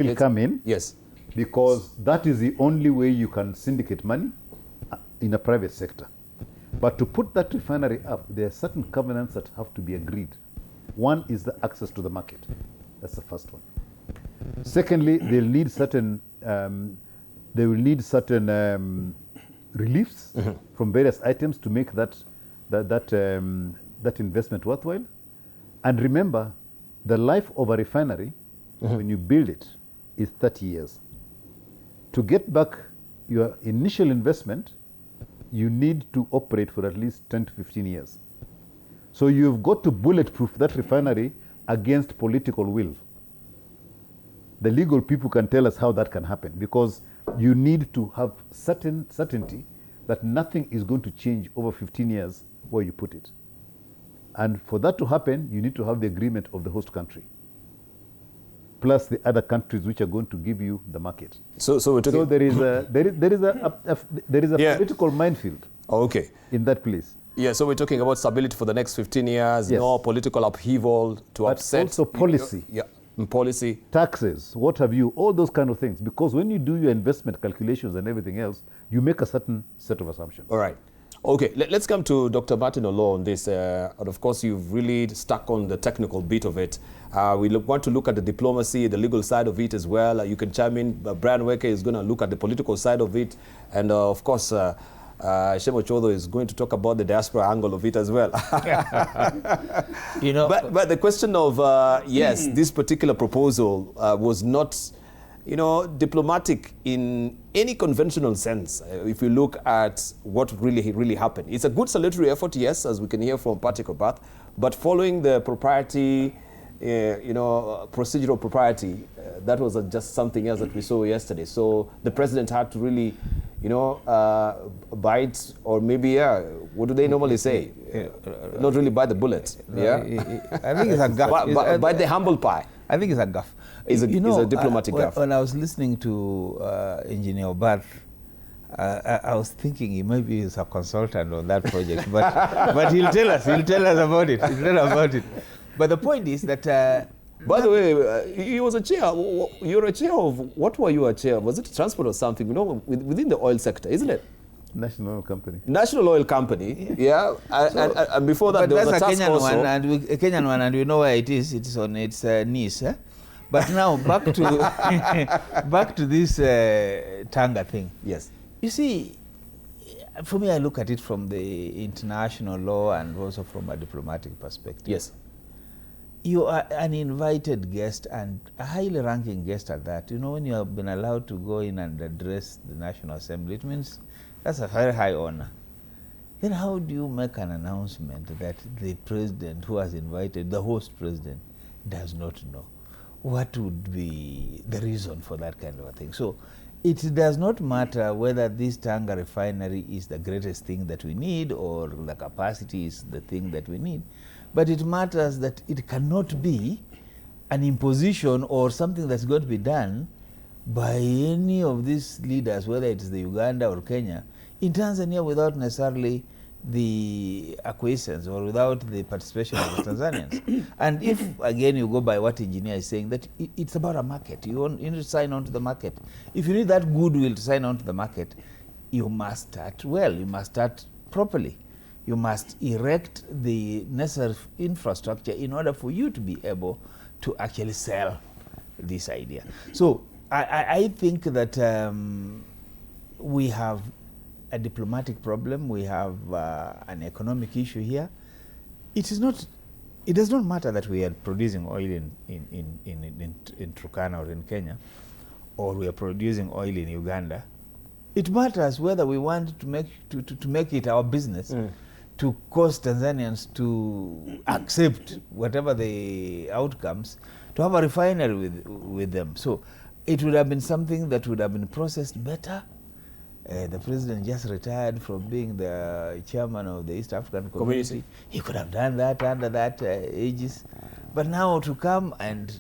will come in. Yes. Because that is the only way you can syndicate money in a private sector. But to put that refinery up, there are certain covenants that have to be agreed. One is the access to the market. That's the first one. Secondly, they'll need certain reliefs from various items to make that investment worthwhile. And remember, the life of a refinery, when you build it, is 30 years. To get back your initial investment, you need to operate for at least 10 to 15 years. So you've got to bulletproof that refinery against political will. The legal people can tell us how that can happen, because you need to have certainty that nothing is going to change over 15 years where you put it. And for that to happen, you need to have the agreement of the host country, plus the other countries which are going to give you the market. So we're talking. So there is a political minefield. Okay. In that place. Yeah. So we're talking about stability for the next 15 years. Yes. No political upheaval to But upset. also policy. Yeah. Policy. Taxes. What have you? All those kind of things. Because when you do your investment calculations and everything else, you make a certain set of assumptions. All right. Okay, let's come to Dr. Martin Oloo on this. And of course, you've really stuck on the technical bit of it. We want to look at the diplomacy, the legal side of it as well. You can chime in. Brian Weke is going to look at the political side of it. And of course, Shemo Chodho is going to talk about the diaspora angle of it as well. You know, but the question of, yes, this particular proposal was not, you know, diplomatic in any conventional sense. If you look at what really happened, it's a good salutary effort, yes, as we can hear from Patrick Obath, but following the propriety, procedural propriety, that was just something else that we saw yesterday. So the president had to really, bite, or maybe, what do they normally say? Not really bite the bullet. Yeah, I think it's a guff. Bite the humble pie. I think it's a guff. It's a diplomatic gaffe. When I was listening to Engineer Obath, I was thinking he maybe is a consultant on that project, but he'll tell us about it. He'll tell us about it. But the point is that. By the way, he was a chair. You're a chair of, what were you a chair? Was it transport or something? Within the oil sector, isn't it? National Oil Company. National Oil Company, yeah. And before that, there was a task force. A Kenyan one, and we know where it is. It is on its knees. But now back to this Tanga thing. Yes. You see, for me, I look at it from the international law and also from a diplomatic perspective. Yes. You are an invited guest, and a highly ranking guest at that. When you have been allowed to go in and address the National Assembly, it means that's a very high honor. Then how do you make an announcement that the president who has invited, the host president, does not know? What would be the reason for that kind of a thing? So it does not matter whether this Tanga refinery is the greatest thing that we need or the capacity is the thing that we need. But it matters that it cannot be an imposition or something that's going to be done by any of these leaders, whether it is the Uganda or Kenya, in Tanzania without necessarily the acquiescence or without the participation of the Tanzanians. And if, again, you go by what engineer is saying, that it's about a market. You need to sign on to the market. If you need that goodwill to sign on to the market, you must start well. You must start properly. You must erect the necessary infrastructure in order for you to be able to actually sell this idea. So I think that we have a diplomatic problem. We have an economic issue here. It does not matter that we are producing oil in Turkana or in Kenya, or we are producing oil in Uganda. It matters whether we want to make it our business to cause Tanzanians to accept whatever the outcomes, to have a refinery with them. So it would have been something that would have been processed better. The president just retired from being the chairman of the East African Community. He could have done that under that aegis. But now to come and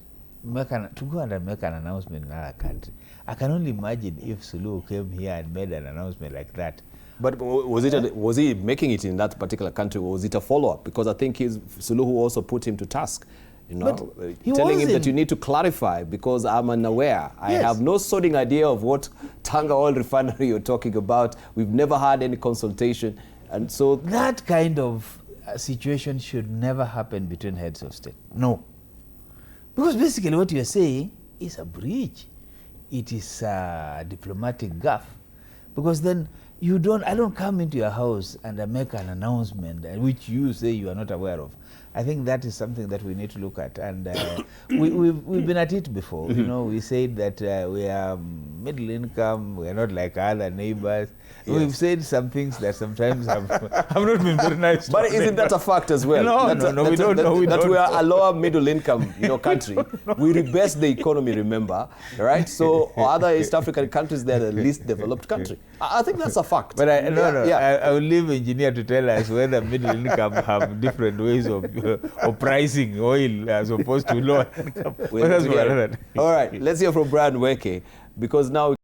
make an announcement in another country, I can only imagine if Suluhu came here and made an announcement like that. But was he making it in that particular country, or was it a follow-up? Because I think Suluhu also put him to task. You know, he telling him that wasn't. you need to clarify because I'm unaware. I Yes. have no sodding idea of what Tanga Oil Refinery you're talking about. We've never had any consultation. And so That kind of situation should never happen between heads of state. No. Because basically what you're saying is a breach. It is a diplomatic gaffe. Because then I don't come into your house and I make an announcement which you say you are not aware of. I think that is something that we need to look at. And we've been at it before. You know, we said that we are middle income, we are not like other neighbors. Yes. We've said some things that sometimes have not been very nice. But isn't that a fact as well? No, we don't know. That we are a lower middle income, country. We rebase the economy, remember, right? So other East African countries, they're the least developed country. I think that's a fact. But I will leave engineer to tell us whether middle income have different ways of pricing oil as opposed to lower income. All right, let's hear from Brian Weke, because now